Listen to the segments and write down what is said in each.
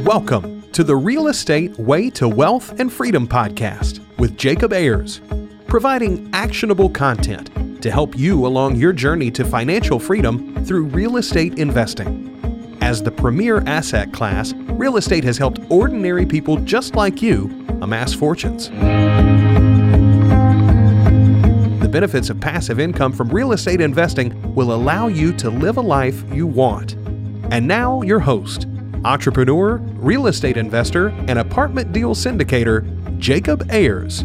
Welcome to the Real Estate Way to Wealth and Freedom podcast with Jacob Ayers, providing actionable content to help you along your journey to financial freedom through real estate investing. As the premier asset class, real estate has helped ordinary people just like you amass fortunes. The benefits of passive income from real estate investing will allow you to live a life you want. And now your host, entrepreneur, real estate investor, and apartment deal syndicator, Jacob Ayers.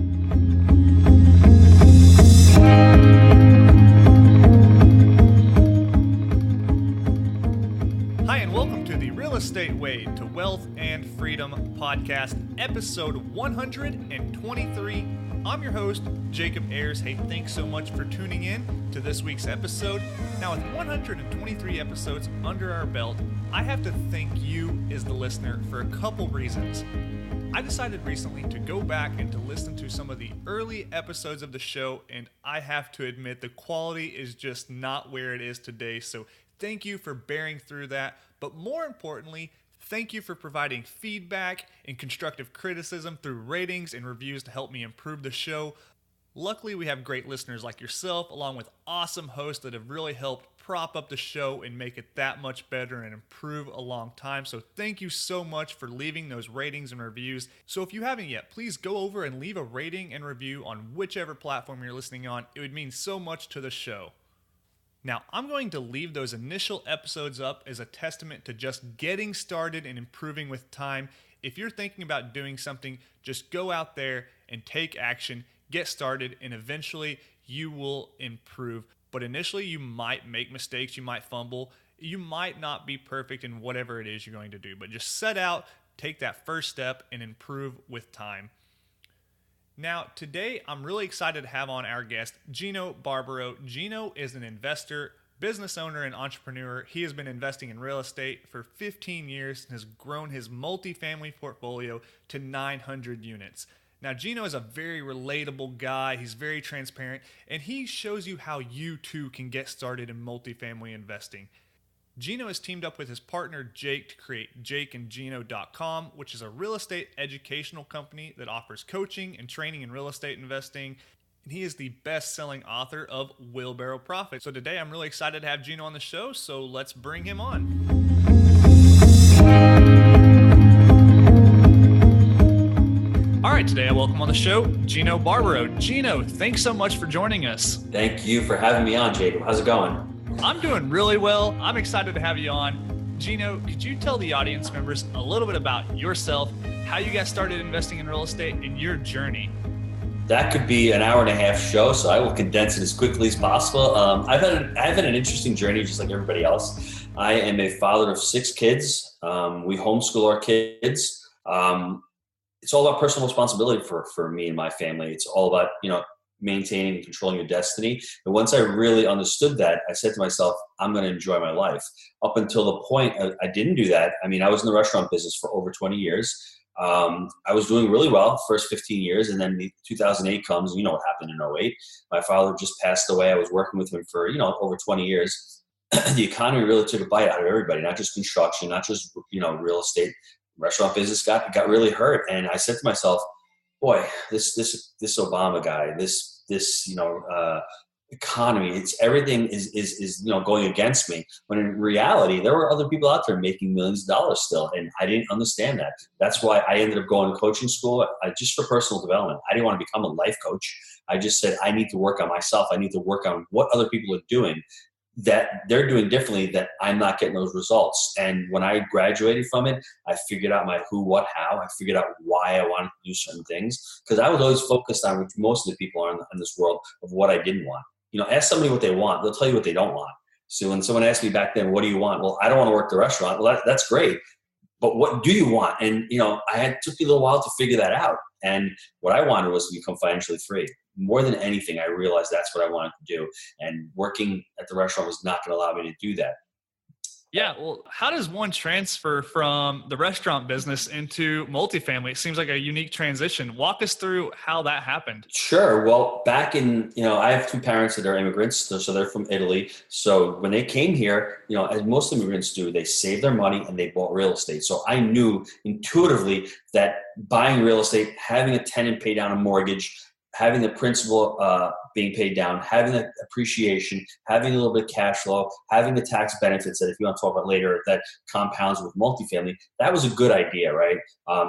Hi, and welcome to the Real Estate Way to Wealth and Freedom podcast, episode 123. I'm your host, Jacob Ayers. Hey, thanks so much for tuning in to this week's episode. Now, with 123 episodes under our belt, I have to thank you as the listener for a couple reasons. I decided recently to go back and to listen to some of the early episodes of the show, and I have to admit the quality is just not where it is today, so thank you for bearing through that. But more importantly, thank you for providing feedback and constructive criticism through ratings and reviews to help me improve the show. Luckily, we have great listeners like yourself, along with awesome hosts that have really helped prop up the show and make it that much better and improve along time. So thank you so much for leaving those ratings and reviews. So if you haven't yet, please go over and leave a rating and review on whichever platform you're listening on. It would mean so much to the show. Now, I'm going to leave those initial episodes up as a testament to just getting started and improving with time. If you're thinking about doing something, just go out there and take action, get started, and eventually you will improve. But initially, you might make mistakes, you might fumble, you might not be perfect in whatever it is you're going to do. But just set out, take that first step, and improve with time. Now, today, I'm really excited to have on our guest, Gino Barbaro. Gino is an investor, business owner, and entrepreneur. He has been investing in real estate for 15 years and has grown his multifamily portfolio to 900 units. Now, Gino is a very relatable guy. He's very transparent, and he shows you how you too can get started in multifamily investing. Gino has teamed up with his partner Jake to create jakeandgino.com, which is a real estate educational company that offers coaching and training in real estate investing. And he is the best-selling author of Barbaro Profit. So today I'm really excited to have Gino on the show, so let's bring him on. All right, today I welcome on the show Gino Barbaro. Gino, thanks so much for joining us. Thank you for having me on, Jacob. How's it going? I'm doing really well. I'm excited to have you on. Gino, could you tell the audience members a little bit about yourself, how you got started investing in real estate, and your journey? That could be an hour and a half show, so I will condense it as quickly as possible. I've had an interesting journey, just like everybody else. I am a father of 6 kids. We homeschool our kids. It's all about personal responsibility for me and my family. It's all about, maintaining and controlling your destiny. And once I really understood that, I said to myself, I'm going to enjoy my life. Up until the point I didn't do that. I mean, I was in the restaurant business for over 20 years. I was doing really well first 15 years. And then 2008 comes, you know what happened in 2008. My father just passed away. I was working with him for, over 20 years. The economy really took a bite out of everybody, not just construction, not just, real estate. Restaurant business got really hurt. And I said to myself, boy, this Obama guy, this economy, it's everything is going against me. When in reality, there were other people out there making millions of dollars still, and I didn't understand that. That's why I ended up going to coaching school just for personal development. I didn't want to become a life coach. I just said I need to work on myself. I need to work on what other people are doing that they're doing differently, that I'm not getting those results. And when I graduated from it, I figured out my who, what, how. I figured out why I wanted to do certain things, because I was always focused on, which most of the people are in this world, of what I didn't want. Ask somebody what they want. They'll tell you what they don't want. So when someone asked me back then, what do you want? Well, I don't want to work the restaurant. Well, that's great. But what do you want? And, took me a little while to figure that out. And what I wanted was to become financially free. More than anything, I realized that's what I wanted to do. And working at the restaurant was not going to allow me to do that. Yeah. Well, how does one transfer from the restaurant business into multifamily? It seems like a unique transition. Walk us through how that happened. Sure. Well, back in, I have two parents that are immigrants, so they're from Italy. So when they came here, as most immigrants do, they saved their money and they bought real estate. So I knew intuitively that buying real estate, having a tenant pay down a mortgage, having the principal being paid down, having the appreciation, having a little bit of cash flow, having the tax benefits that if you want to talk about later, that compounds with multifamily, that was a good idea, right?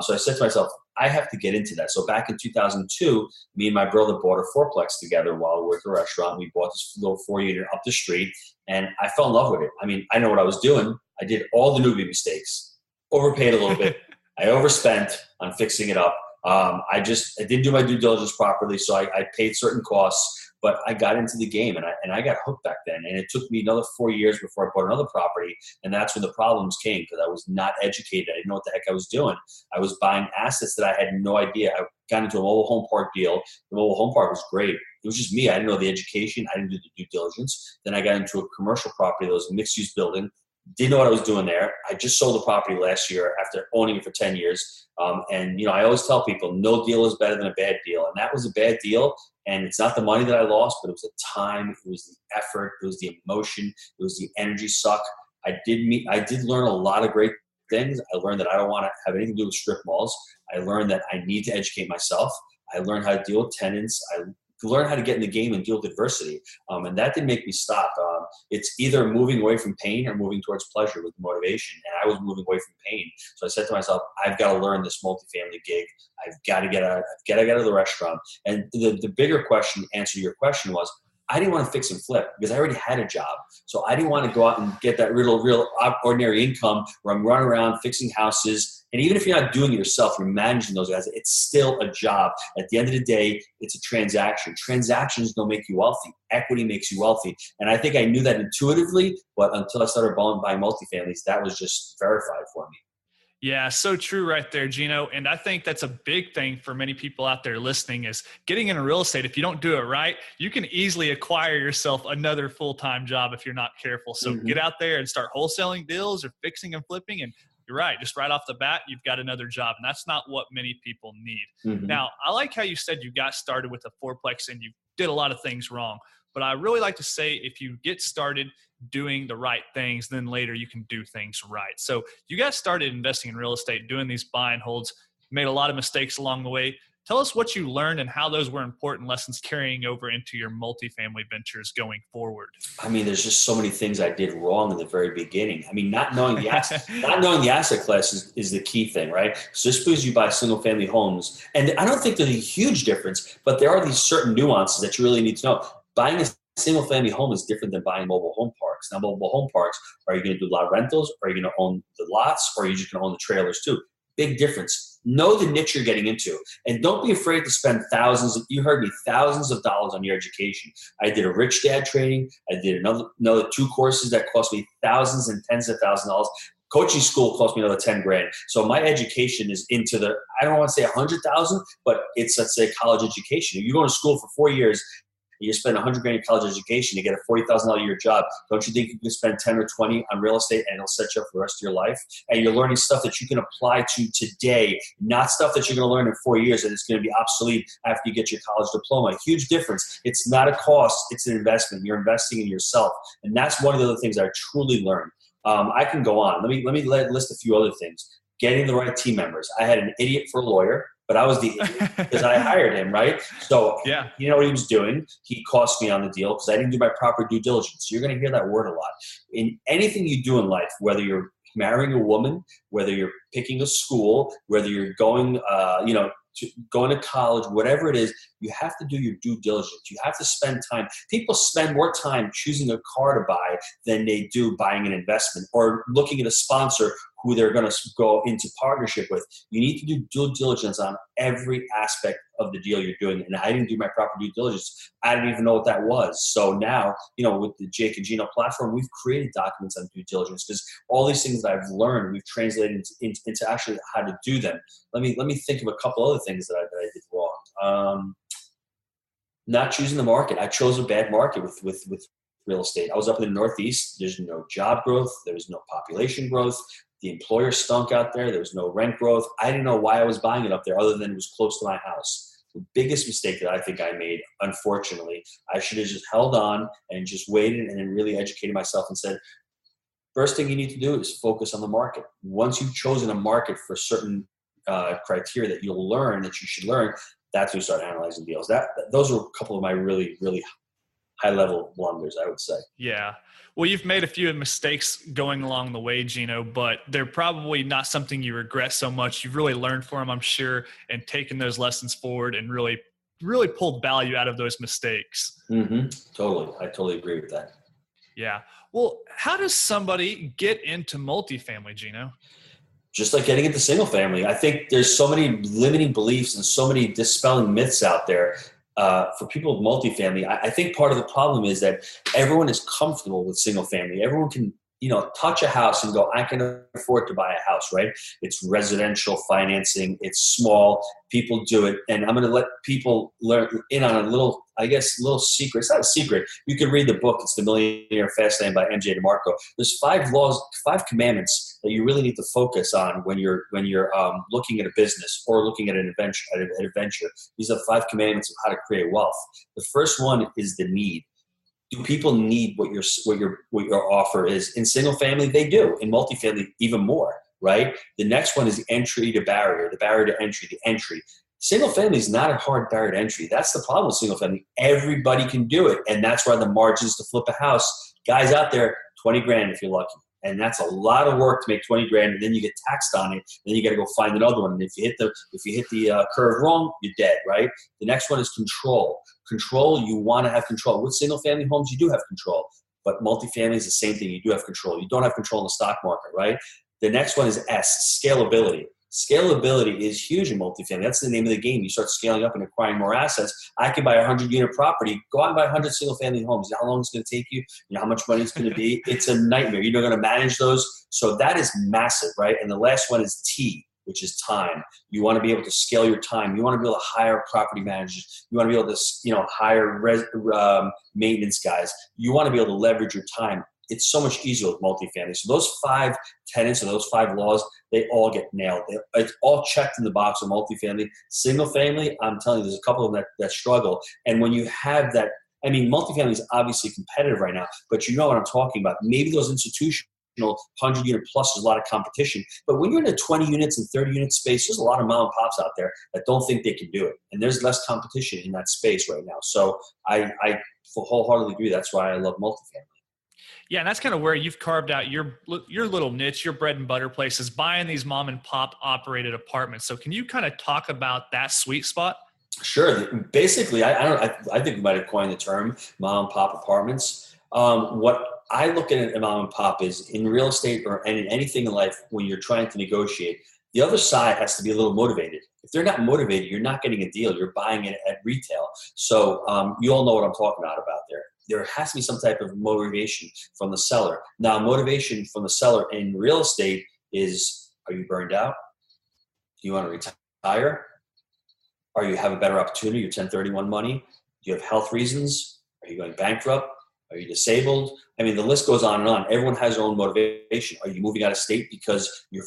So I said to myself, I have to get into that. So back in 2002, me and my brother bought a fourplex together while we were at the restaurant. We bought this little 4-unit up the street, and I fell in love with it. I mean, I know what I was doing. I did all the newbie mistakes, overpaid a little bit. I overspent on fixing it up. I didn't do my due diligence properly, so I paid certain costs, but I got into the game and I got hooked back then. And it took me another 4 years before I bought another property, and that's when the problems came because I was not educated. I didn't know what the heck I was doing. I was buying assets that I had no idea. I got into a mobile home park deal. The mobile home park was great. It was just me. I didn't know the education. I didn't do the due diligence. Then I got into a commercial property that was a mixed-use building. Didn't know what I was doing there. I just sold the property last year after owning it for 10 years. I always tell people no deal is better than a bad deal. And that was a bad deal. And it's not the money that I lost, but it was the time, it was the effort, it was the emotion, it was the energy suck. I did learn a lot of great things. I learned that I don't want to have anything to do with strip malls. I learned that I need to educate myself. I learned how to deal with tenants. I learn how to get in the game and deal with adversity. And that didn't make me stop. It's either moving away from pain or moving towards pleasure with motivation. And I was moving away from pain. So I said to myself, I've got to learn this multifamily gig. I've got to get out of the restaurant. And the bigger question, answer to your question was, I didn't want to fix and flip because I already had a job. So I didn't want to go out and get that real ordinary income where I'm running around fixing houses. And even if you're not doing it yourself, you're managing those guys, it's still a job. At the end of the day, it's a transaction. Transactions don't make you wealthy. Equity makes you wealthy. And I think I knew that intuitively, but until I started buying multifamilies, that was just verified for me. Yeah, so true right there, Gino. And I think that's a big thing for many people out there listening is getting into real estate. If you don't do it right, you can easily acquire yourself another full-time job if you're not careful. So get out there and start wholesaling deals or fixing and flipping. And you're right, just right off the bat, you've got another job. And that's not what many people need. Now, I like how you said you got started with a fourplex and you did a lot of things wrong. But I really like to say if you get started doing the right things, then later you can do things right. So you got started investing in real estate, doing these buy and holds, made a lot of mistakes along the way. Tell us what you learned and how those were important lessons carrying over into your multifamily ventures going forward. I mean, there's just so many things I did wrong in the very beginning. I mean, not knowing the asset class is the key thing, right? So just because you buy single family homes, and I don't think there's a huge difference, but there are these certain nuances that you really need to know. Buying a single family home is different than buying mobile home parks. Now, mobile home parks, are you going to do a lot of rentals? Are you going to own the lots? Or are you just going to own the trailers too? Big difference. Know the niche you're getting into. And don't be afraid to spend you heard me, thousands of dollars on your education. I did a rich dad training. I did another 2 courses that cost me thousands and tens of thousands of dollars. Coaching school cost me another 10 grand. So my education is into I don't want to say 100,000, but it's, let's say, college education. If you go to school for 4 years, you spend 100 grand in college education to get a $40,000 a year job. Don't you think you can spend 10 or 20 on real estate and it'll set you up for the rest of your life? And you're learning stuff that you can apply to today, not stuff that you're going to learn in 4 years and it's going to be obsolete after you get your college diploma. Huge difference. It's not a cost. It's an investment. You're investing in yourself. And that's one of the other things I truly learned. I can go on. Let me list a few other things. Getting the right team members. I had an idiot for a lawyer, but I was the idiot because I hired him, right? So yeah, you know what he was doing? He cost me on the deal because I didn't do my proper due diligence. So you're going to hear that word a lot. In anything you do in life, whether you're marrying a woman, whether you're picking a school, whether you're going, going to college, whatever it is, you have to do your due diligence. You have to spend time. People spend more time choosing a car to buy than they do buying an investment or looking at a sponsor who they're going to go into partnership with. You need to do due diligence on every aspect of the deal you're doing. And I didn't do my proper due diligence. I didn't even know what that was. So now, with the Jake and Gino platform, we've created documents on due diligence because all these things that I've learned, we've translated into actually how to do them. Let me think of a couple other things that I did wrong. Not choosing the market. I chose a bad market with real estate. I was up in the Northeast. There's no job growth. There was no population growth. The employer stunk out there. There was no rent growth. I didn't know why I was buying it up there other than it was close to my house. The biggest mistake that I think I made, unfortunately, I should have just held on and just waited and then really educated myself and said, first thing you need to do is focus on the market. Once you've chosen a market for certain criteria that you'll learn, that you should learn, that's when you start analyzing deals. Those are a couple of my really, really high-level blunders, I would say. Yeah. Well, you've made a few mistakes going along the way, Gino, but they're probably not something you regret so much. You've really learned from them, I'm sure, and taken those lessons forward and really, really pulled value out of those mistakes. Mm-hmm. Totally. I totally agree with that. Yeah. Well, how does somebody get into multifamily, Gino? Just like getting into single family. I think there's so many limiting beliefs and so many dispelling myths out there. For people with multifamily, I think part of the problem is that everyone is comfortable with single family. Everyone can, touch a house and go, I can afford to buy a house, right? It's residential financing. It's small. People do it. And I'm going to let people learn in on a little secret. It's not a secret. You can read the book. It's The Millionaire Fastlane by MJ DeMarco. There's 5 commandments that you really need to focus on when you're looking at a business or looking at an adventure. These are 5 commandments of how to create wealth. The first one is the need. Do people need what your offer is? In single family, they do. In multifamily, even more, right? The next one is the barrier to entry, the entry. Single family is not a hard barrier to entry. That's the problem with single family. Everybody can do it. And that's why the margins to flip a house, guys out there, 20 grand if you're lucky. And that's a lot of work to make 20 grand, and then you get taxed on it. Then you got to go find another one. And if you hit the curve wrong, you're dead, right? The next one is control. Control, you want to have control. With single family homes, you do have control. But multifamily is the same thing. You do have control. You don't have control in the stock market, right? The next one is S, scalability. Scalability is huge in multifamily. That's the name of the game. You start scaling up and acquiring more assets. I can buy a 100-unit property. Go out and buy 100 single-family homes. You know how long it's going to take you? You know how much money it's going to be? It's a nightmare. You're not going to manage those. So that is massive, right? And the last one is T, which is time. You want to be able to scale your time. You want to be able to hire property managers. You want to be able to hire maintenance guys. You want to be able to leverage your time. It's so much easier with multifamily. So those 5 tenets or those 5 laws, they all get nailed. It's all checked in the box with multifamily. Single family, I'm telling you, there's a couple of them that struggle. And when you have that, multifamily is obviously competitive right now, but you know what I'm talking about. Maybe those institutional 100-unit plus, there's a lot of competition. But when you're in a 20 units and 30 unit space, there's a lot of mom and pops out there that don't think they can do it. And there's less competition in that space right now. So I wholeheartedly agree. That's why I love multifamily. Yeah, and that's kind of where you've carved out your little niche, your bread and butter place is buying these mom and pop operated apartments. So can you kind of talk about that sweet spot? Sure. Basically, I think we might have coined the term mom and pop apartments. What I look at mom and pop is in real estate and in anything in life, when you're trying to negotiate, the other side has to be a little motivated. If they're not motivated, you're not getting a deal. You're buying it at retail. So you all know what I'm talking about there. There has to be some type of motivation from the seller. Now, motivation from the seller in real estate is, are you burned out? Do you want to retire? Or you have a better opportunity, your 1031 money? Do you have health reasons? Are you going bankrupt? Are you disabled? The list goes on and on. Everyone has their own motivation. Are you moving out of state because you're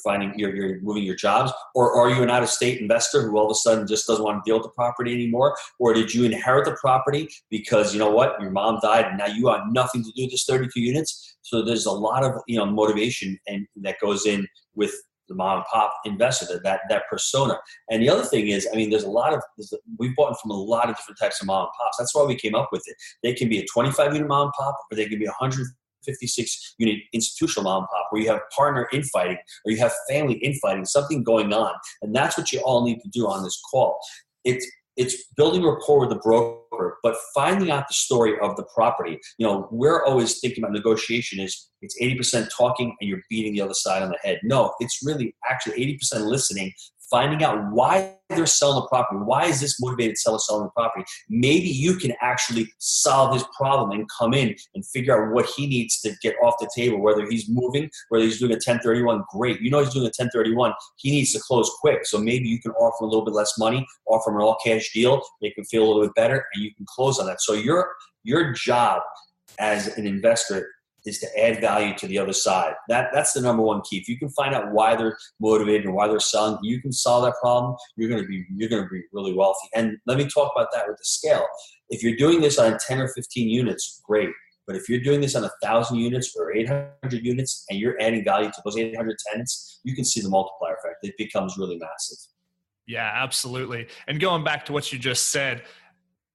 moving your jobs? Or are you an out-of-state investor who all of a sudden just doesn't want to deal with the property anymore? Or did you inherit the property because, you know what, your mom died and now you have nothing to do with this 32 units? So there's a lot of, motivation and that goes in with the mom and pop investor, that persona. And the other thing is, we've bought from a lot of different types of mom and pops. That's why we came up with it. They can be a 25-unit mom and pop, or they can be a 156-unit institutional mom and pop, where you have partner infighting, or you have family infighting, something going on. And that's what you all need to do on this call. It's building rapport with the broker, but finding out the story of the property. We're always thinking about negotiation it's 80% talking and you're beating the other side on the head. No, it's really actually 80% listening, finding out why they're selling the property. Why is this motivated seller selling the property? Maybe you can actually solve his problem and come in and figure out what he needs to get off the table, whether he's moving, whether he's doing a 1031, great. He's doing a 1031. He needs to close quick. So maybe you can offer him a little bit less money, offer him an all cash deal, make him feel a little bit better, and you can close on that. So your job as an investor is to add value to the other side. That's the number one key. If you can find out why they're motivated and why they're selling, you can solve that problem. You're going to be really wealthy. And let me talk about that with the scale. If you're doing this on 10 or 15 units, great. But if you're doing this on 1,000 units or 800 units and you're adding value to those 800 tenants, you can see the multiplier effect. It becomes really massive. Yeah, absolutely. And going back to what you just said,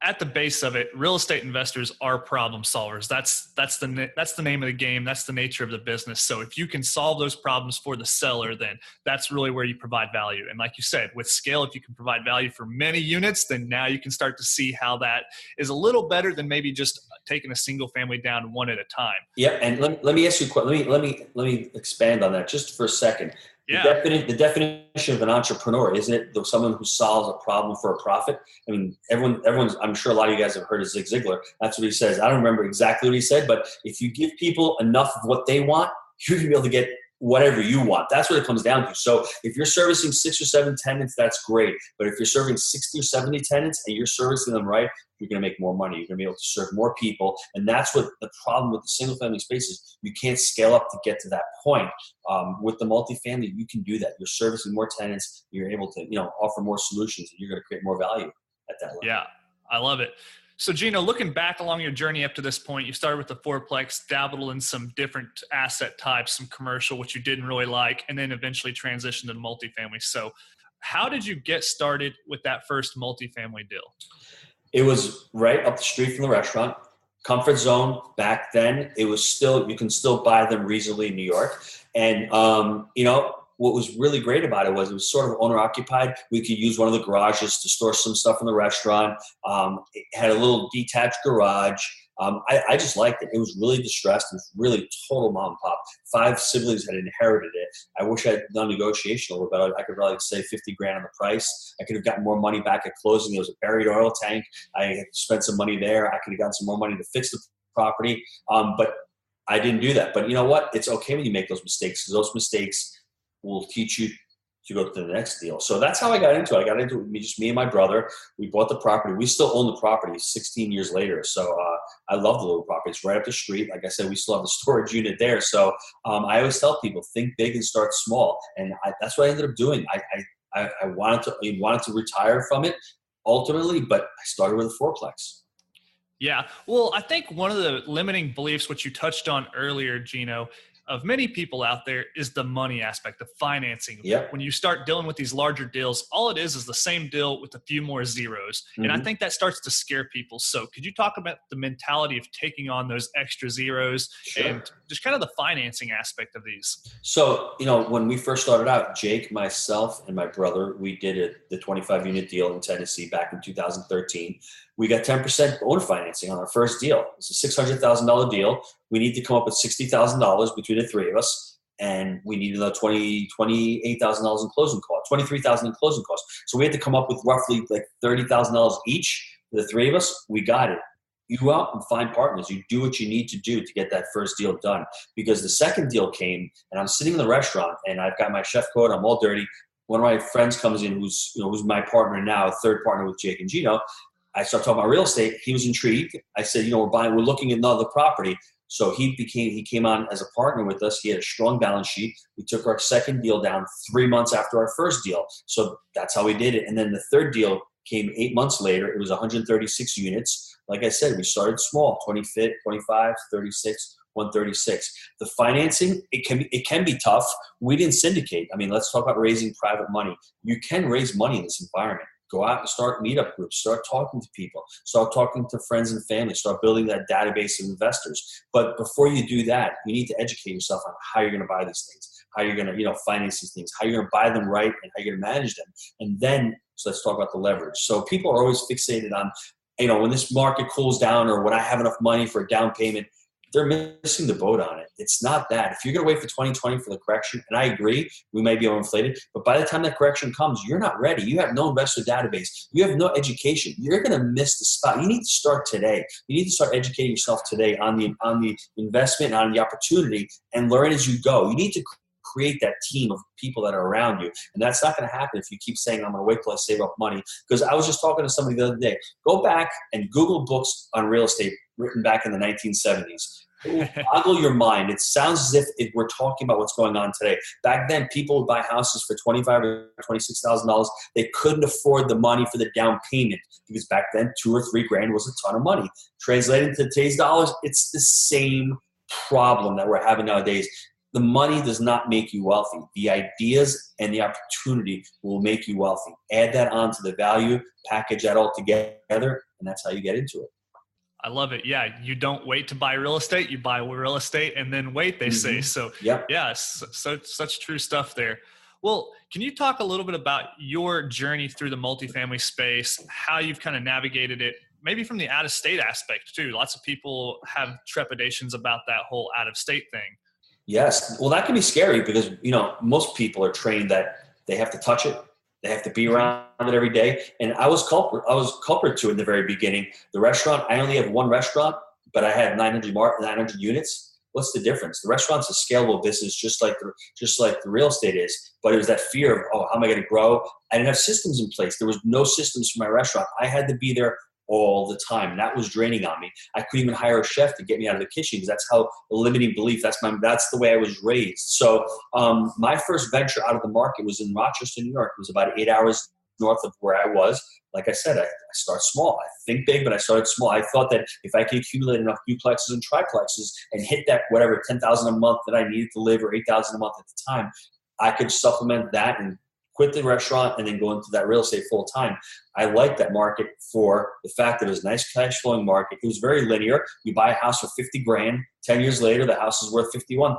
at the base of it, real estate investors are problem solvers. That's the name of the game. That's the nature of the business. So if you can solve those problems for the seller, then that's really where you provide value. And like you said, with scale, if you can provide value for many units, then now you can start to see how that is a little better than maybe just taking a single family down one at a time. Yeah, and let me ask you a question. Let me expand on that just for a second. Yeah. The definition of an entrepreneur, isn't it someone who solves a problem for a profit? I mean, everyone's, I'm sure a lot of you guys have heard of Zig Ziglar. That's what he says. I don't remember exactly what he said, but if you give people enough of what they want, you're going to be able to get whatever you want. That's what it comes down to. So if you're servicing 6 or 7 tenants, that's great. But if you're serving 60 or 70 tenants and you're servicing them right, you're going to make more money. You're going to be able to serve more people. And that's what the problem with the single family space is. You can't scale up to get to that point. With the multifamily, you can do that. You're servicing more tenants. You're able to, offer more solutions, and you're going to create more value at that level. Yeah, I love it. So Gino, looking back along your journey up to this point, you started with the fourplex, dabbled in some different asset types, some commercial, which you didn't really like, and then eventually transitioned to multifamily. So how did you get started with that first multifamily deal? It was right up the street from the restaurant. Comfort zone back then. It was still, you can still buy them reasonably in New York. And, what was really great about it was sort of owner occupied. We could use one of the garages to store some stuff in the restaurant. It had a little detached garage. I just liked it. It was really distressed. It was really total mom and pop. 5 siblings had inherited it. I wish I had done negotiation a little bit. I could probably save $50,000 on the price. I could have gotten more money back at closing. There was a buried oil tank. I had spent some money there. I could have gotten some more money to fix the property. But I didn't do that. But you know what? It's okay when you make those mistakes, because those mistakes will teach you to go to the next deal. So that's how I got into it. I got into it with me and my brother. We bought the property. We still own the property 16 years later. So I love the little property. It's right up the street. Like I said, we still have the storage unit there. So I always tell people, think big and start small. And that's what I ended up doing. I wanted to retire from it ultimately, but I started with a fourplex. Yeah. Well, I think one of the limiting beliefs, which you touched on earlier, Gino, of many people out there is the money aspect, the financing. Yep. When you start dealing with these larger deals, all it is the same deal with a few more zeros. Mm-hmm. And I think that starts to scare people. So could you talk about the mentality of taking on those extra zeros? Sure. And just kind of the financing aspect of these? So, when we first started out, Jake, myself, and my brother, we did the 25-unit deal in Tennessee back in 2013. We got 10% owner financing on our first deal. It's a $600,000 deal. We need to come up with $60,000 between the three of us, and we needed another $28,000 in closing costs, $23,000 in closing costs. So we had to come up with roughly like $30,000 each for the three of us. We got it. You go out and find partners. You do what you need to do to get that first deal done. Because the second deal came, and I'm sitting in the restaurant, and I've got my chef coat. I'm all dirty. One of my friends comes in, who's my partner now, third partner with Jake and Gino. I start talking about real estate. He was intrigued. I said, we're looking at another property. So he came on as a partner with us. He had a strong balance sheet. We took our second deal down 3 months after our first deal. So that's how we did it. And then the third deal came 8 months later. It was 136 units. Like I said, we started small, 25, 36, 136. The financing, it can be tough. We didn't syndicate. I mean, let's talk about raising private money. You can raise money in this environment. Go out and start meetup groups, start talking to people, start talking to friends and family, start building that database of investors. But before you do that, you need to educate yourself on how you're going to buy these things, how you're going to, finance these things, how you're going to buy them right, and how you're going to manage them. And then, so let's talk about the leverage. So people are always fixated on, when this market cools down or when I have enough money for a down payment. They're missing the boat on it. It's not that. If you're going to wait for 2020 for the correction, and I agree, we may be overinflated, but by the time that correction comes, you're not ready. You have no investor database. You have no education. You're going to miss the spot. You need to start today. You need to start educating yourself today on the investment, on the opportunity, and learn as you go. You need to create that team of people that are around you. And that's not going to happen if you keep saying, I'm going to wait till I save up money. Because I was just talking to somebody the other day. Go back and Google books on real estate written back in the 1970s. It will boggle your mind. It sounds as if we're talking about what's going on today. Back then, people would buy houses for $25,000 or $26,000. They couldn't afford the money for the down payment because back then, $2,000 or $3,000 was a ton of money. Translated to today's dollars, it's the same problem that we're having nowadays. The money does not make you wealthy. The ideas and the opportunity will make you wealthy. Add that on to the value, package that all together, and that's how you get into it. I love it. Yeah. You don't wait to buy real estate. You buy real estate and then wait, they say. So yeah, such true stuff there. Well, can you talk a little bit about your journey through the multifamily space, how you've kind of navigated it, maybe from the out-of-state aspect too? Lots of people have trepidations about that whole out-of-state thing. Yes. Well, that can be scary because, most people are trained that they have to touch it. They have to be around it every day. And I was culprit to it in the very beginning. The restaurant, I only have one restaurant, but I had 900 units. What's the difference? The restaurant's a scalable business, just like the real estate is. But it was that fear of, how am I going to grow? I didn't have systems in place. There was no systems for my restaurant. I had to be there all the time. And that was draining on me. I couldn't even hire a chef to get me out of the kitchen because that's how a limiting belief. That's the way I was raised. So my first venture out of the market was in Rochester, New York. It was about 8 hours north of where I was. Like I said, I start small. I think big, but I started small. I thought that if I could accumulate enough duplexes and triplexes and hit that whatever $10,000 a month that I needed to live, or $8,000 a month at the time, I could supplement that and quit the restaurant and then go into that real estate full time. I liked that market for the fact that it was a nice cash flowing market. It was very linear. You buy a house for $50,000. 10 years later, the house is worth $51,000.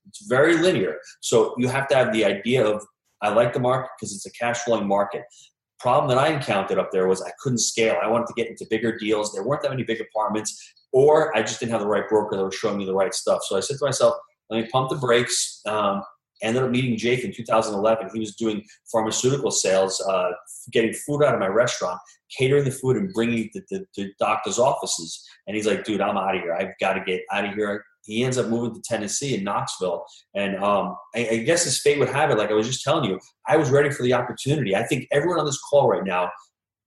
It's very linear. So you have to have the idea of, I like the market because it's a cash flowing market. Problem that I encountered up there was I couldn't scale. I wanted to get into bigger deals. There weren't that many big apartments, or I just didn't have the right broker that was showing me the right stuff. So I said to myself, let me pump the brakes. Ended up meeting Jake in 2011. He was doing pharmaceutical sales, getting food out of my restaurant, catering the food and bringing it to doctors' offices. And he's like, dude, I'm out of here. I've got to get out of here. He ends up moving to Tennessee in Knoxville. And I guess his fate would have it. Like I was just telling you, I was ready for the opportunity. I think everyone on this call right now,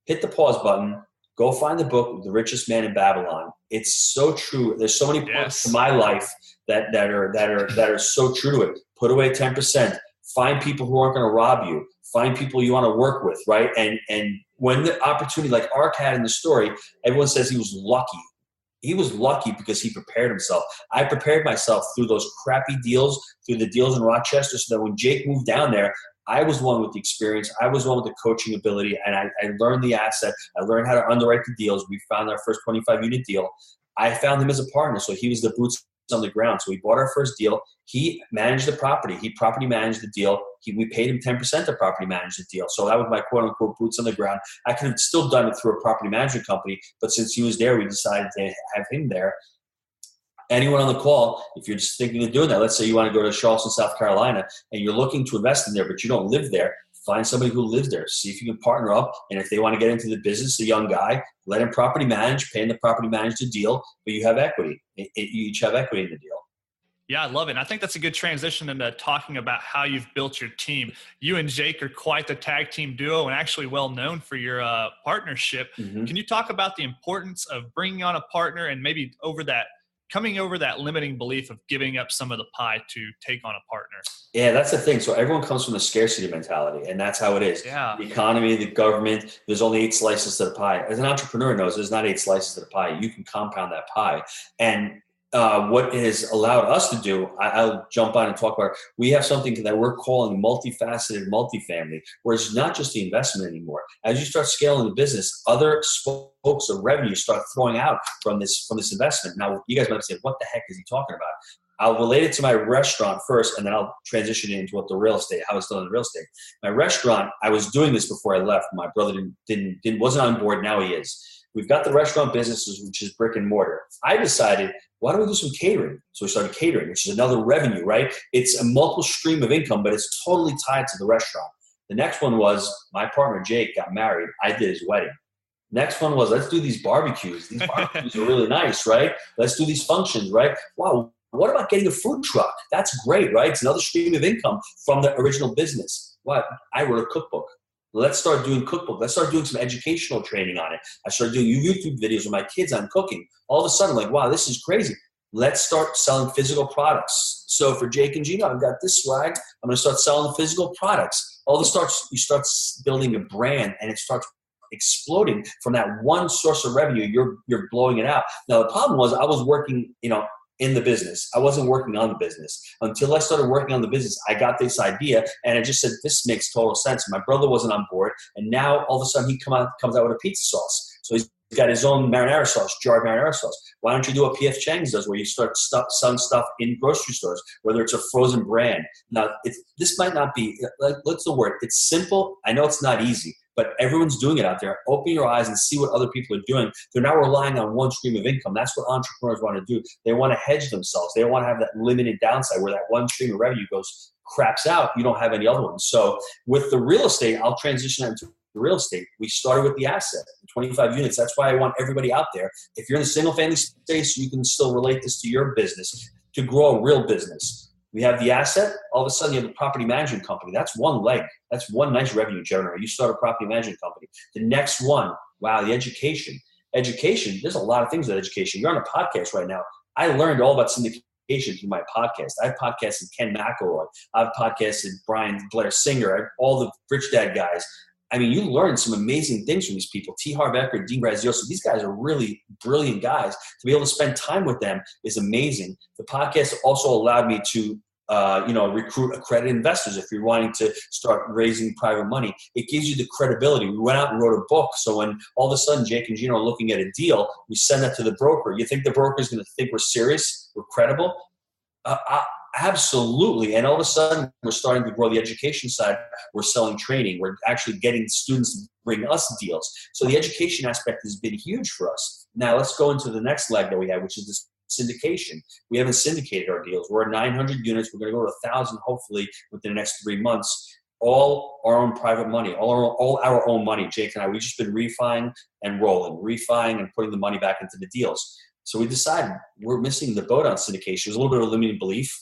hit the pause button, go find the book, The Richest Man in Babylon. It's so true. There's so many points in my life that are so true to it. Put away 10%. Find people who aren't going to rob you. Find people you want to work with, right? And when the opportunity, like Ark had in the story, everyone says he was lucky. He was lucky because he prepared himself. I prepared myself through those crappy deals, through the deals in Rochester, so that when Jake moved down there, I was the one with the experience. I was the one with the coaching ability, and I learned the asset. I learned how to underwrite the deals. We found our first 25-unit deal. I found him as a partner, so he was the boots on the ground. So we bought our first deal. He managed the property. He property managed the deal. We paid him 10% to property manage the deal. So that was my quote-unquote boots on the ground. I could have still done it through a property management company, but since he was there, we decided to have him there. Anyone on the call, if you're just thinking of doing that, let's say you want to go to Charleston, South Carolina, and you're looking to invest in there, but you don't live there, find somebody who lives there. See if you can partner up. And if they want to get into the business, a young guy, let him property manage, pay him to property manage the deal, but you have equity. You each have equity in the deal. Yeah, I love it. And I think that's a good transition into talking about how you've built your team. You and Jake are quite the tag team duo and actually well known for your partnership. Mm-hmm. Can you talk about the importance of bringing on a partner and maybe coming over that limiting belief of giving up some of the pie to take on a partner? Yeah, that's the thing. So everyone comes from the scarcity mentality, and that's how it is. Yeah. The economy, the government, there's only 8 slices to the pie. As an entrepreneur knows, there's not 8 slices to the pie. You can compound that pie. And what it has allowed us to do, I'll jump on and talk about, we have something that we're calling multifaceted multifamily, where it's not just the investment anymore. As you start scaling the business, other spokes of revenue start throwing out from this investment. Now, you guys might say, what the heck is he talking about? I'll relate it to my restaurant first, and then I'll transition it into how it's done in real estate. My restaurant, I was doing this before I left. My brother wasn't on board. Now he is. We've got the restaurant businesses, which is brick and mortar. I decided, why don't we do some catering? So we started catering, which is another revenue, right? It's a multiple stream of income, but it's totally tied to the restaurant. The next one was my partner, Jake, got married. I did his wedding. Next one was, let's do these barbecues. These barbecues are really nice, right? Let's do these functions, right? Wow. What about getting a food truck? That's great, right? It's another stream of income from the original business. What? I wrote a cookbook. Let's start doing cookbook. Let's start doing some educational training on it. I started doing YouTube videos with my kids on cooking. All of a sudden, like, wow, this is crazy. Let's start selling physical products. So for Jake and Gino, I've got this swag. I'm going to start selling physical products. You start building a brand, and it starts exploding from that one source of revenue. You're blowing it out. Now the problem was I was working, in the business. I wasn't working on the business. Until I started working on the business, I got this idea, and I just said, this makes total sense. My brother wasn't on board, and now all of a sudden he comes out with a pizza sauce. So he's got his own marinara sauce, jarred marinara sauce. Why don't you do what P.F. Chang's does, where you start selling stuff in grocery stores, whether it's a frozen brand. Now, this might not be, what's the word? It's simple. I know it's not easy, but everyone's doing it out there. Open your eyes and see what other people are doing. They're not relying on one stream of income. That's what entrepreneurs want to do. They want to hedge themselves. They don't want to have that limited downside where that one stream of revenue craps out. You don't have any other ones. So with the real estate, I'll transition that into real estate. We started with the asset, 25 units. That's why I want everybody out there. If you're in the single family space, you can still relate this to your business, to grow a real business. We have the asset. All of a sudden, you have the property management company. That's one leg. That's one nice revenue generator. You start a property management company. The next one, wow, the education. Education, there's a lot of things with education. You're on a podcast right now. I learned all about syndication through my podcast. I've podcasted Ken McElroy. I've podcasted Brian Blair Singer, all the Rich Dad guys. I mean, you learn some amazing things from these people. T. Harv Eker, Dean Grazioso. These guys are really brilliant guys. To be able to spend time with them is amazing. The podcast also allowed me to recruit accredited investors. If you're wanting to start raising private money, it gives you the credibility. We went out and wrote a book. So when all of a sudden Jake and Gino are looking at a deal, we send that to the broker. You think the broker is going to think we're serious? We're credible? Absolutely. And all of a sudden we're starting to grow the education side. We're selling training. We're actually getting students to bring us deals. So the education aspect has been huge for us. Now let's go into the next leg that we have, which is this syndication. We haven't syndicated our deals. We're at 900 units. We're going to go to 1,000 hopefully within the next 3 months. All our own private money, all our own money. Jake and I, we've just been refining and putting the money back into the deals. So we decided we're missing the boat on syndication. It was a little bit of a limiting belief,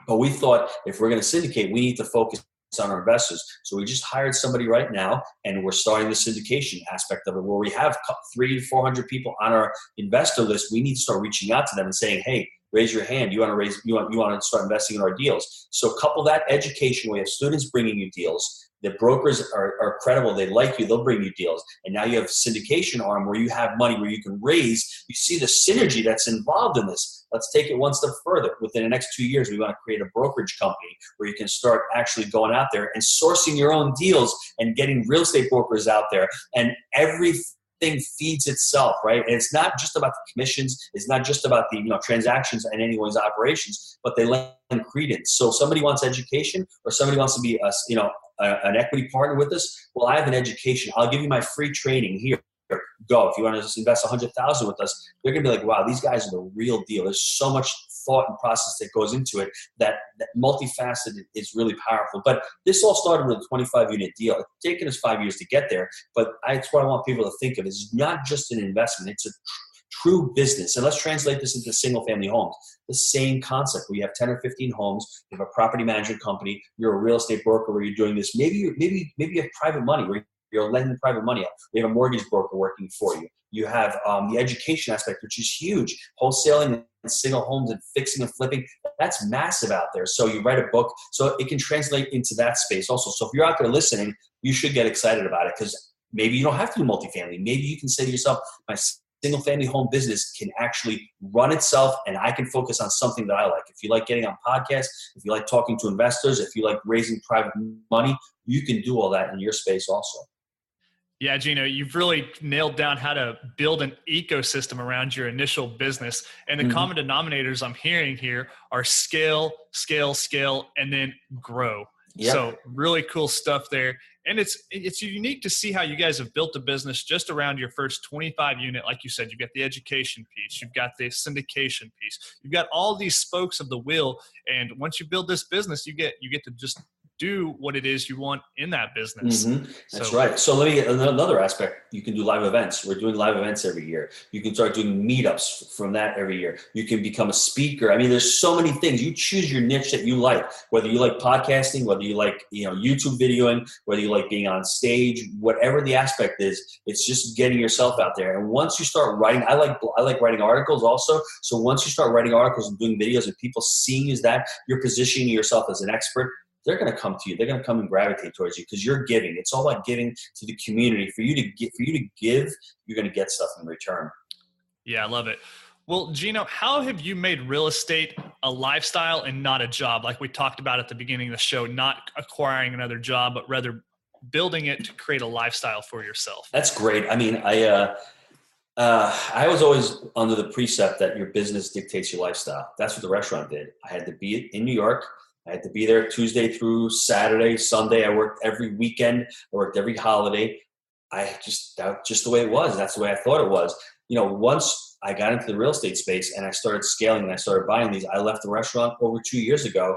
but we thought if we're going to syndicate, we need to focus on our investors. So we just hired somebody right now, and we're starting the syndication aspect of it, where we have 300 to 400 people on our investor list. We need to start reaching out to them and saying, hey, raise your hand. You want to start investing in our deals. So couple that education. We have students bringing you deals. The brokers are credible. They like you. They'll bring you deals. And now you have a syndication arm where you have money where you can raise. You see the synergy that's involved in this. Let's take it one step further. Within the next 2 years, we want to create a brokerage company where you can start actually going out there and sourcing your own deals and getting real estate brokers out there. And everything feeds itself, right? And it's not just about the commissions. It's not just about the transactions and anyone's operations, but they lend credence. So if somebody wants education, or somebody wants to be an equity partner with us, well, I have an education. I'll give you my free training here. Go. If you want to just invest $100,000 with us, they're going to be like, wow, these guys are the real deal. There's so much thought and process that goes into it that multifaceted is really powerful. But this all started with a 25-unit deal. It's taken us 5 years to get there, but that's what I want people to think of. It's not just an investment. It's a true business. And let's translate this into single-family homes. The same concept. We have 10 or 15 homes. You have a property management company. You're a real estate broker where you're doing this. Maybe you have private money where you're lending private money out. We have a mortgage broker working for you. You have the education aspect, which is huge. Wholesaling and single homes and fixing and flipping, that's massive out there. So you write a book, so it can translate into that space also. So if you're out there listening, you should get excited about it, because maybe you don't have to do multifamily. Maybe you can say to yourself, my single family home business can actually run itself, and I can focus on something that I like. If you like getting on podcasts, if you like talking to investors, if you like raising private money, you can do all that in your space also. Yeah, Gino, you've really nailed down how to build an ecosystem around your initial business. And the common denominators I'm hearing here are scale, and then grow. Yep. So really cool stuff there. And it's unique to see how you guys have built a business just around your first 25 unit. Like you said, you've got the education piece, you've got the syndication piece, you've got all these spokes of the wheel. And once you build this business, you get to just do what it is you want in that business. Mm-hmm. That's right. So let me get another aspect. You can do live events. We're doing live events every year. You can start doing meetups from that every year. You can become a speaker. I mean, there's so many things. You choose your niche that you like, whether you like podcasting, whether you like, YouTube videoing, whether you like being on stage, whatever the aspect is, it's just getting yourself out there. And once you start writing, I like writing articles also. So once you start writing articles and doing videos and people seeing you as that, you're positioning yourself as an expert, they're going to come to you. They're going to come and gravitate towards you because you're giving. It's all about giving to the community. For you to give, you're going to get stuff in return. Yeah, I love it. Well, Gino, how have you made real estate a lifestyle and not a job? Like we talked about at the beginning of the show, not acquiring another job, but rather building it to create a lifestyle for yourself. That's great. I mean, I was always under the precept that your business dictates your lifestyle. That's what the restaurant did. I had to be in New York. I had to be there Tuesday through Saturday, Sunday. I worked every weekend. I worked every holiday. That was just the way it was. That's the way I thought it was. Once I got into the real estate space and I started scaling and I started buying these, I left the restaurant over 2 years ago.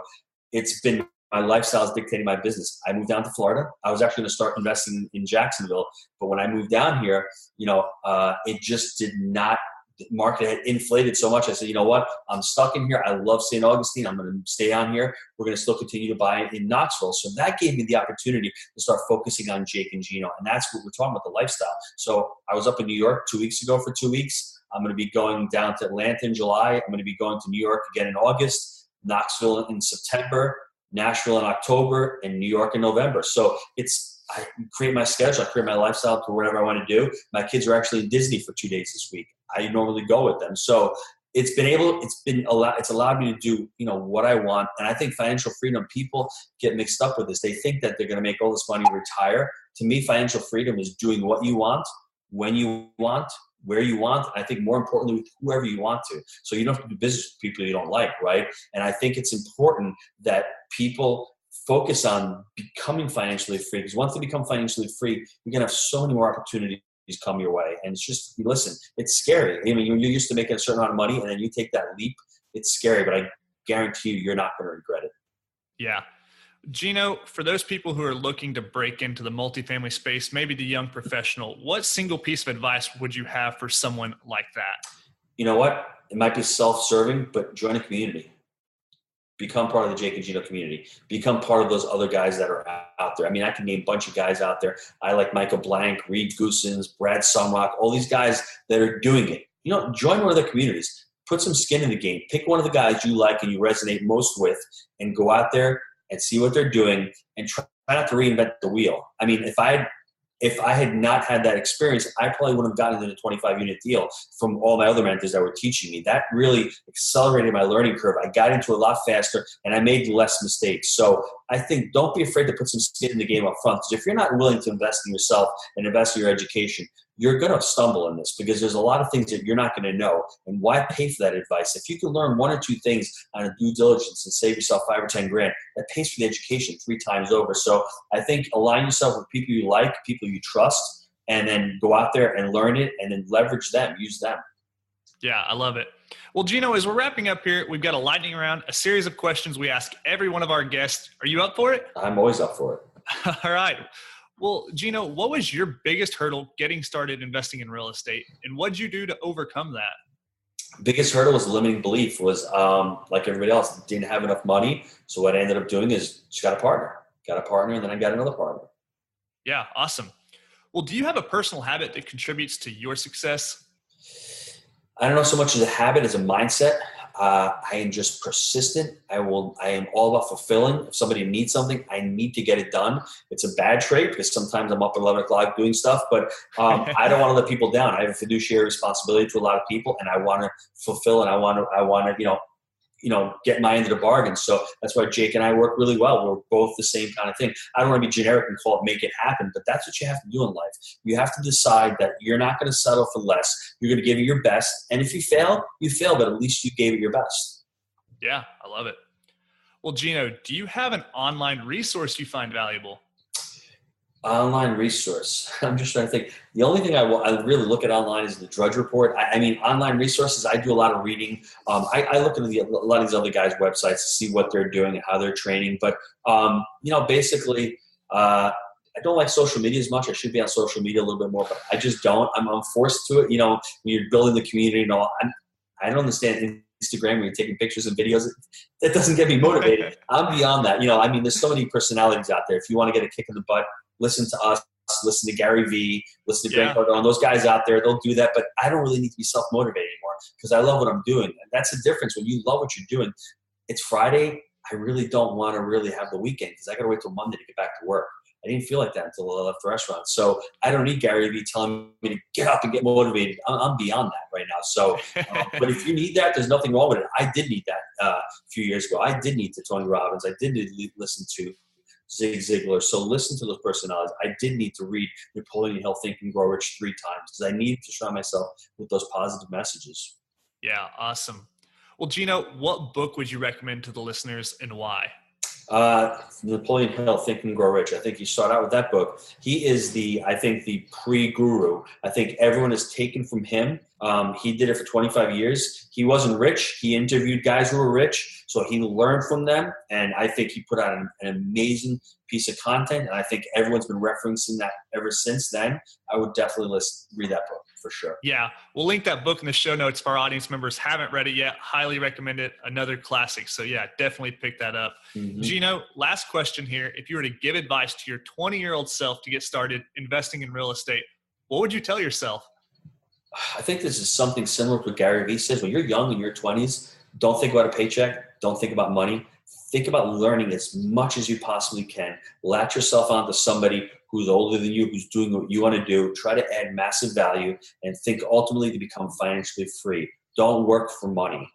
It's been my lifestyle is dictating my business. I moved down to Florida. I was actually going to start investing in Jacksonville. But when I moved down here, it just did not. The market had inflated so much. I said, you know what? I'm stuck in here. I love St. Augustine. I'm going to stay on here. We're going to still continue to buy in Knoxville. So that gave me the opportunity to start focusing on Jake and Gino. And that's what we're talking about, the lifestyle. So I was up in New York 2 weeks ago for 2 weeks. I'm going to be going down to Atlanta in July. I'm going to be going to New York again in August, Knoxville in September, Nashville in October, and New York in November. So I create my schedule. I create my lifestyle to whatever I want to do. My kids are actually in Disney for 2 days this week. I normally go with them. So it's allowed me to do, what I want. And I think financial freedom, people get mixed up with this. They think that they're going to make all this money and retire. To me, financial freedom is doing what you want, when you want, where you want. And I think more importantly, with whoever you want to. So you don't have to do business with people you don't like, right? And I think it's important that people focus on becoming financially free, because once they become financially free, you're going to have so many more opportunities come your way. And it's just, listen, it's scary. I mean, you're used to making a certain amount of money and then you take that leap. It's scary, but I guarantee you're not going to regret it. Yeah. Gino, for those people who are looking to break into the multifamily space, maybe the young professional, what single piece of advice would you have for someone like that? You know what? It might be self-serving, but join a community. Become part of the Jake and Gino community. Become part of those other guys that are out there. I mean, I can name a bunch of guys out there. I like Michael Blank, Reed Goosens, Brad Sumrock, all these guys that are doing it. Join one of their communities. Put some skin in the game. Pick one of the guys you like and you resonate most with and go out there and see what they're doing and try not to reinvent the wheel. I mean, if I had not had that experience, I probably wouldn't have gotten into the 25-unit deal from all my other mentors that were teaching me. That really accelerated my learning curve. I got into it a lot faster, and I made less mistakes. So I think don't be afraid to put some skin in the game up front, because if you're not willing to invest in yourself and invest in your education, you're going to stumble in this, because there's a lot of things that you're not going to know. And why pay for that advice? If you can learn one or two things on a due diligence and save yourself $5 or $10 grand, that pays for the education 3 times over. So I think align yourself with people you like, people you trust, and then go out there and learn it and then leverage them, use them. Yeah, I love it. Well, Gino, as we're wrapping up here, we've got a lightning round, a series of questions we ask every one of our guests. Are you up for it? I'm always up for it. All right. Well, Gino, what was your biggest hurdle getting started investing in real estate, and what did you do to overcome that? Biggest hurdle was limiting belief. Was like everybody else, didn't have enough money. So what I ended up doing is just got a partner, and then I got another partner. Yeah, awesome. Well, do you have a personal habit that contributes to your success? I don't know so much as a habit as a mindset. I am just persistent. I am all about fulfilling. If somebody needs something, I need to get it done. It's a bad trait because sometimes I'm up at 11 o'clock doing stuff, but I don't want to let people down. I have a fiduciary responsibility to a lot of people, and I want to fulfill, and I want to, get my end of the bargain. So that's why Jake and I work really well. We're both the same kind of thing. I don't want to be generic and call it make it happen, but that's what you have to do in life. You have to decide that you're not going to settle for less. You're going to give it your best. And if you fail, you fail, but at least you gave it your best. Yeah, I love it. Well, Gino, do you have an online resource you find valuable? Online resource. I'm just trying to think. The only thing I really look at online is the Drudge Report. I mean, online resources, I do a lot of reading. I look at a lot of these other guys' websites to see what they're doing and how they're training. But, basically, I don't like social media as much. I should be on social media a little bit more, but I just don't. I'm forced to it. When you're building the community and all, I don't understand Instagram where you're taking pictures and videos. That doesn't get me motivated. I'm beyond that. There's so many personalities out there. If you want to get a kick in the butt, listen to us, listen to Gary Vee, listen to Grant Cardone. Those guys out there, they'll do that. But I don't really need to be self-motivated anymore because I love what I'm doing. And that's the difference. When you love what you're doing, it's Friday. I really don't want to really have the weekend because I got to wait till Monday to get back to work. I didn't feel like that until I left the restaurant. So I don't need Gary Vee telling me to get up and get motivated. I'm beyond that right now. So, but if you need that, there's nothing wrong with it. I did need that a few years ago. I did need to Tony Robbins. I did need to listen to Zig Ziglar. So listen to those personalities. I did need to read Napoleon Hill Think and Grow Rich 3 times because I needed to surround myself with those positive messages. Yeah, awesome. Well, Gino, what book would you recommend to the listeners and why? Napoleon Hill, Think and Grow Rich. I think you start out with that book. He is the pre-guru. I think everyone is taken from him. He did it for 25 years. He wasn't rich. He interviewed guys who were rich. So he learned from them. And I think he put out an amazing piece of content. And I think everyone's been referencing that ever since then. I would definitely read that book for sure. Yeah. We'll link that book in the show notes if our audience members haven't read it yet. Highly recommend it. Another classic. So yeah, definitely pick that up. Mm-hmm. Gino, last question here. If you were to give advice to your 20-year-old self to get started investing in real estate, what would you tell yourself? I think this is something similar to what Gary Vee says. When you're young in your 20s, don't think about a paycheck. Don't think about money. Think about learning as much as you possibly can. Latch yourself onto somebody who's older than you, who's doing what you want to do. Try to add massive value and think ultimately to become financially free. Don't work for money.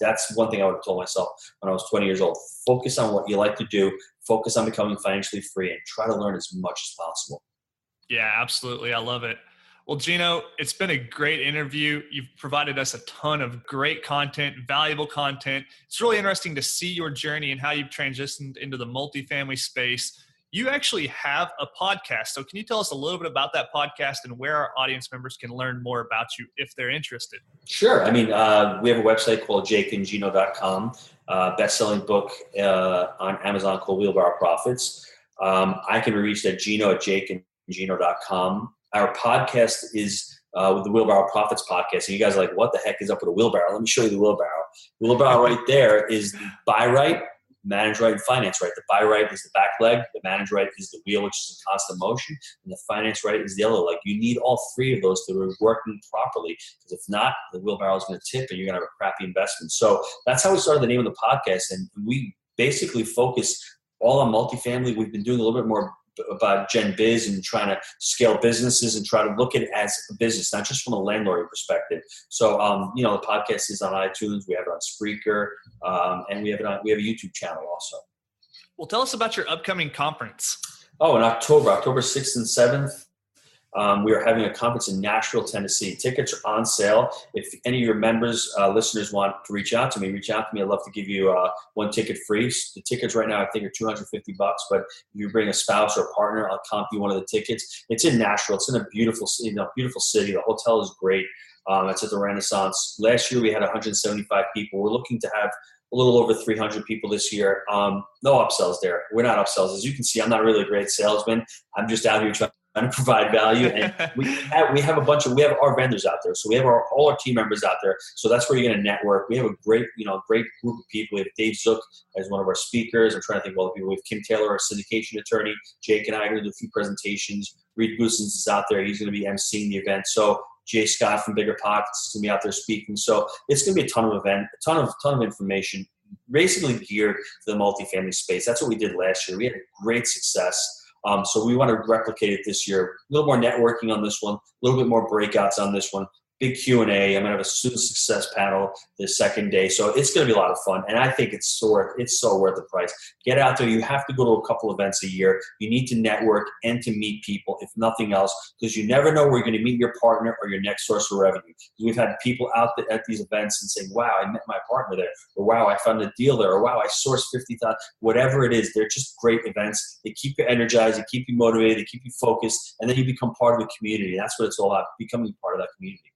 That's one thing I would have told myself when I was 20 years old. Focus on what you like to do. Focus on becoming financially free and try to learn as much as possible. Yeah, absolutely. I love it. Well, Gino, it's been a great interview. You've provided us a ton of great content, valuable content. It's really interesting to see your journey and how you've transitioned into the multifamily space. You actually have a podcast. So can you tell us a little bit about that podcast and where our audience members can learn more about you if they're interested? Sure. I mean, we have a website called jakeandgino.com, best-selling book on Amazon called Wheelbarrow Profits. I can be reached at gino@jakeandgino.com. Our podcast is with the Wheelbarrow Profits podcast. And you guys are like, what the heck is up with a wheelbarrow? Let me show you the wheelbarrow. The wheelbarrow right there is the buy right, manage right, and finance right. The buy right is the back leg. The manage right is the wheel, which is in constant motion. And the finance right is the other leg. You need all three of those to be working properly. Because if not, the wheelbarrow is going to tip and you're going to have a crappy investment. So that's how we started the name of the podcast. And we basically focus all on multifamily. We've been doing a little bit more about Gen Biz and trying to scale businesses and try to look at it as a business, not just from a landlord perspective. So, the podcast is on iTunes. We have it on Spreaker, and we have a YouTube channel also. Well, tell us about your upcoming conference. Oh, in October 6th and 7th. We are having a conference in Nashville, Tennessee. Tickets are on sale. If any of your members, listeners want to reach out to me. I'd love to give you one ticket free. The tickets right now I think are $250, but if you bring a spouse or a partner, I'll comp you one of the tickets. It's in Nashville. It's in a beautiful city. The hotel is great. It's at the Renaissance. Last year we had 175 people. We're looking to have a little over 300 people this year. No upsells there. We're not upsells. As you can see, I'm not really a great salesman. I'm just out here trying to provide value. And we have our vendors out there. So we have all our team members out there. So that's where you're going to network. We have a great group of people. We have Dave Zook as one of our speakers. I'm trying to think of all the people. We have Kim Taylor, our syndication attorney. Jake and I are going to do a few presentations. Reed Goosens is out there. He's going to be emceeing the event. So Jay Scott from Bigger Pockets is going to be out there speaking. So it's going to be a ton of information, basically geared to the multifamily space. That's what we did last year. We had great success. So we want to replicate it this year. A little more networking on this one, a little bit more breakouts on this one. big Q&A. I'm going to have a student success panel the second day. So it's going to be a lot of fun. And I think it's so worth the price. Get out there. You have to go to a couple events a year. You need to network and to meet people, if nothing else, because you never know where you're going to meet your partner or your next source of revenue. We've had people out at these events and saying, wow, I met my partner there, or wow, I found a deal there, or wow, I sourced 50,000, whatever it is. They're just great events. They keep you energized, they keep you motivated, they keep you focused, and then you become part of the community. That's what it's all about, becoming part of that community.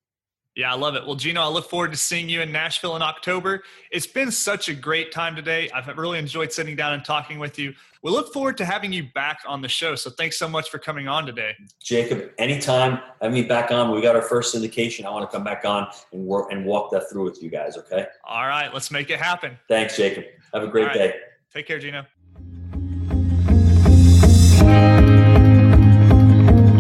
Yeah, I love it. Well, Gino, I look forward to seeing you in Nashville in October. It's been such a great time today. I've really enjoyed sitting down and talking with you. We look forward to having you back on the show. So thanks so much for coming on today. Jacob, anytime, have me back on. We got our first syndication. I want to come back on and walk that through with you guys, okay? All right, let's make it happen. Thanks, Jacob. Have a great day. Take care, Gino.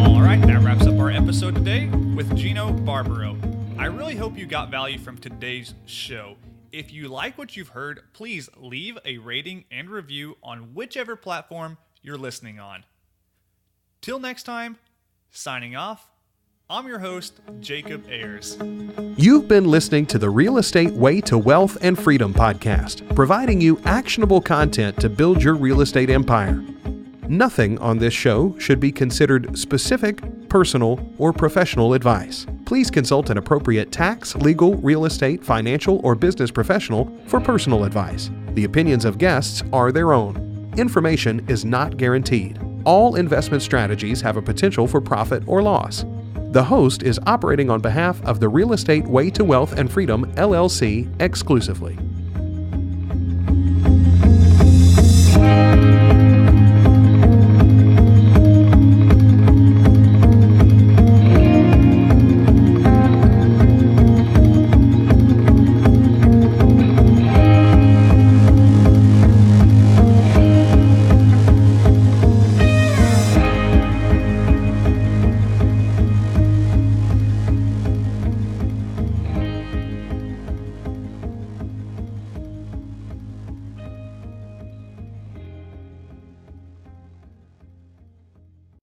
All right, that wraps up our episode today with Gino Barbaro. I really hope you got value from today's show. If you like what you've heard, please leave a rating and review on whichever platform you're listening on. Till next time, signing off, I'm your host, Jacob Ayers. You've been listening to the Real Estate Way to Wealth and Freedom podcast, providing you actionable content to build your real estate empire. Nothing on this show should be considered specific, personal, or professional advice. Please consult an appropriate tax, legal, real estate, financial, or business professional for personal advice. The opinions of guests are their own. Information is not guaranteed. All investment strategies have a potential for profit or loss. The host is operating on behalf of the Real Estate Way to Wealth and Freedom, LLC, exclusively.